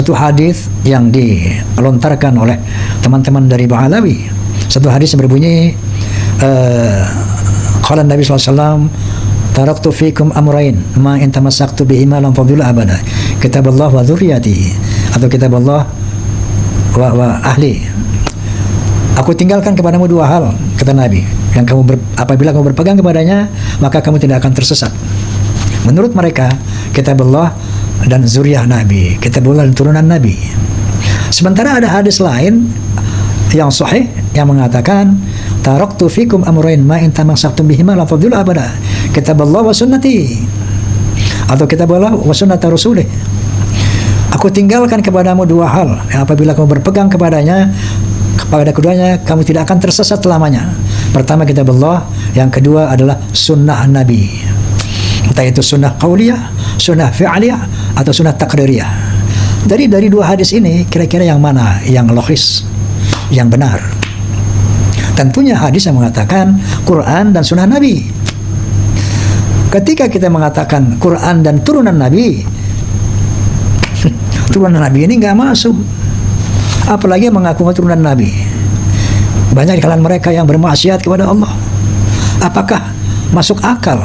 Satu hadis yang dilontarkan oleh teman-teman dari Ba'alawi. Satu hadis yang berbunyi, qala Nabi sallallahu alaihi wasallam, taraktu fikum amrayn ma in tamassaktu bihima lam fadhulu abada, kitaballah wa dzurriyyati, atau kitaballah wa ahli. Aku tinggalkan kepadamu dua hal, kata Nabi, yang apabila kamu berpegang kepadanya maka kamu tidak akan tersesat. Menurut mereka, kitabullah dan zuriyah Nabi, kitabullah dan turunan Nabi. Sementara ada hadis lain yang sahih yang mengatakan, taraktu fikum amrayn ma in tamassaktum bihima la fadhulu abada, kitabullah wa sunnati, atau kitabullah wa sunnata rasulih. Aku tinggalkan kepadamu dua hal yang apabila kamu berpegang kepada keduanya kamu tidak akan tersesat selamanya. Pertama kitabullah, yang kedua adalah sunnah Nabi, entah itu sunnah qauliyah, sunnah fi'liyah, atau sunnah takririyah. Dari dua hadis ini kira-kira yang mana yang logis, yang benar? Tentunya hadis yang mengatakan Quran dan sunnah Nabi. Ketika kita mengatakan Quran dan turunan Nabi, turunan Nabi ini nggak masuk, apalagi mengaku turunan Nabi. Banyak di kalangan mereka yang bermaksiat kepada Allah. Apakah masuk akal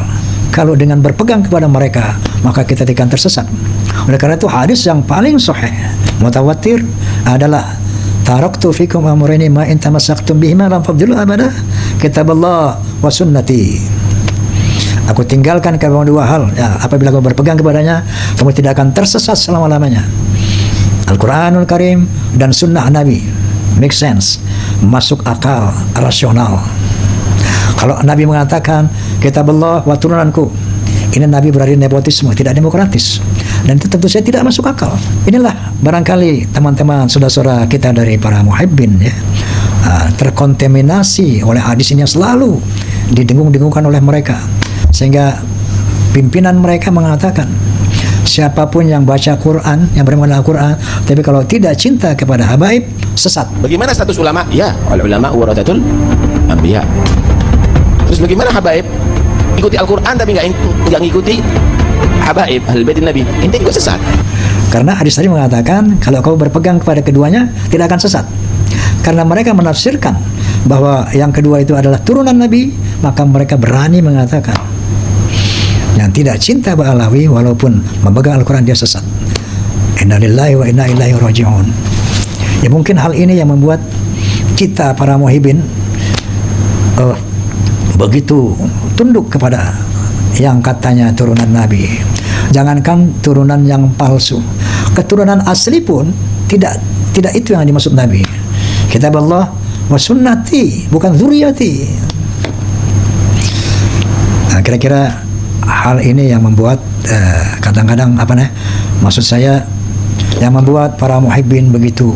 kalau dengan berpegang kepada mereka maka kita tidak akan tersesat? Oleh karena itu hadis yang paling sahih mutawatir adalah taraktu fikum amrayni ma in tamassaktum bihima lam fadhulu abada, kitaballah wa sunnati. Aku tinggalkan kamu dua hal, ya, apabila kamu berpegang kepadanya kamu tidak akan tersesat selama-lamanya. Al-Quranul Karim dan sunnah Nabi make sense, masuk akal, rasional. Kalau Nabi mengatakan kitabullah wa turunanku, ini Nabi berarti nepotisme, tidak demokratis, dan itu tentu saja tidak masuk akal. Inilah barangkali teman-teman saudara-saudara kita dari para muhibbin, ya, terkontaminasi oleh hadis ini yang selalu didengung-dengungkan oleh mereka, sehingga pimpinan mereka mengatakan siapapun yang baca Quran, yang beriman Al-Quran, tapi kalau tidak cinta kepada habaib, sesat. Bagaimana status ulama? Ya, ulama warathatul anbiya. Terus bagaimana habaib? Ikuti Al-Quran tapi nggak ngikuti habaib, ahlul bait Nabi, ente juga sesat. Karena hadis tadi mengatakan kalau kau berpegang kepada keduanya tidak akan sesat. Karena mereka menafsirkan bahwa yang kedua itu adalah turunan Nabi, maka mereka berani mengatakan yang tidak cinta Ba'alawi walaupun memegang Al-Quran dia sesat. Inna lillahi wa inna ilaihi raji'un. Ya mungkin hal ini yang membuat kita para muhibbin begitu tunduk kepada yang katanya turunan Nabi. Jangankan turunan yang palsu, keturunan asli pun tidak itu yang dimaksud Nabi. Kitabullah wa sunnati, bukan dzurriyyati. Nah, kira-kira hal ini yang membuat kadang-kadang maksud saya yang membuat para muhibbin begitu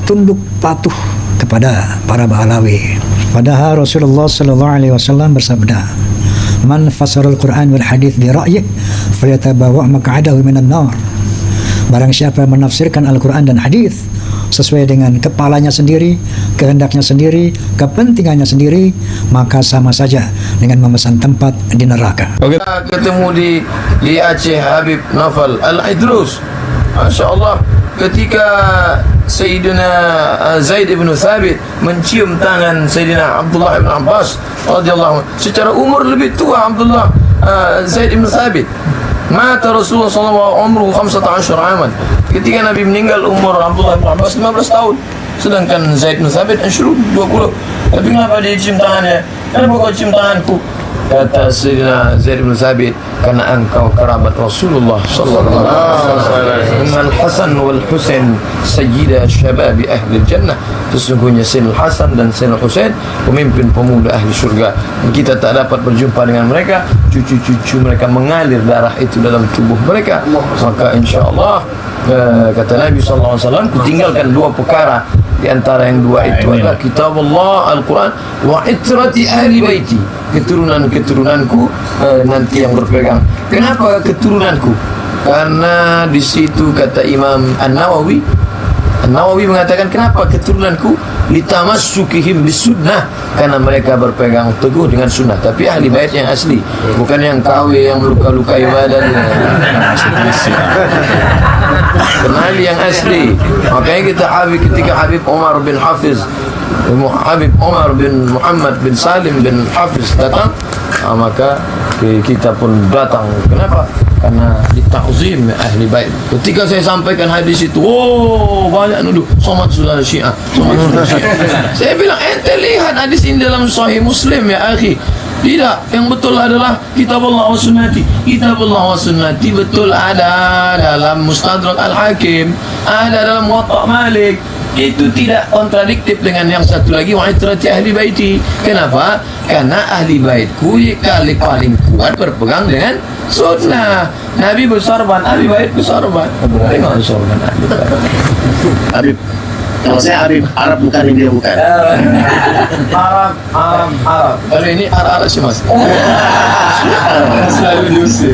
tunduk patuh kepada para Ba'alawi. Padahal Rasulullah sallallahu alaihi wasallam bersabda, "Man fasara al-Qur'an wal hadits bi ra'yihi falyatabawa' maq'adahu minan nar." Barang siapa menafsirkan Al-Quran dan hadis sesuai dengan kepalanya sendiri, kehendaknya sendiri, kepentingannya sendiri, maka sama saja dengan memesan tempat di neraka. Kita ketemu di Aceh Habib Naufal Al-Idrus, Masya Allah, ketika Sayyidina Zaid ibn Thabit mencium tangan Sayyidina Abdullah ibn Abbas radhiyallahu anhu, secara umur lebih tua Abdullah Zaid ibn Thabit. Mata Rasulullah SAW umruhu 15 aman. Ketika Nabi meninggal umur Abdullah bin Abbas 15 tahun, sedangkan Zaid bin Thabit 20. Tapi kenapa dia cium tangannya? Kenapa kau cium tanganku? Kata Sayyidina Zaid bin Thabit, karena engkau kerabat Rasulullah sallallahu alaihi wasallam. Al-Hasan wal Husain sayyida syababi ahli jannah. Sesungguhnya Sayyidina Hasan dan Sayyidina Husain pemimpin pemuda ahli surga. Kita tak dapat berjumpa dengan mereka, cucu-cucu mereka mengalir darah itu dalam tubuh mereka. Maka insyaallah kata Nabi sallallahu alaihi wasallam, kutinggalkan dua perkara. Di antara yang dua itu adalah kitabullah Al-Quran wa itrati ahli baiti, keturunan-keturunanku nanti yang berpegang. Kenapa keturunanku? Karena di situ kata Imam An-Nawawi mengatakan kenapa keturunanku? Litamassukihim bisunnah, karena mereka berpegang teguh dengan sunnah. Tapi ahli bait yang asli, bukan yang KW yang luka-lukai badan. kenali yang asli. Makanya kita ketika Habib Omar bin Hafiz, Habib Omar bin Muhammad bin Salim bin Hafiz datang, maka kita pun datang. Kenapa? Karena ditakzim ahli bait. Ketika saya sampaikan hadis itu, banyak nuduh somat sudah Syiah, somat sudah Syiah. Saya bilang, ente lihat hadis ini dalam Sahih Muslim ya akhi. Tidak, yang betul adalah kitab Allah wa sunnati. Kitab Allah wa sunnati betul ada dalam Mustadrak Al-Hakim, ada dalam Muwatta Malik. Itu tidak kontradiktif dengan yang satu lagi, wa itrati ahli baiti. Kenapa? Karena ahli baitku kali paling kuat berpegang dengan sunnah. Nabi bersorban, ahli bait bersorban. Tengok sorban ahli bait. Habib, kalau saya Habib Arab bukan India bukan. Arab. Kalau ini Arab sih mas. Selalu diusir.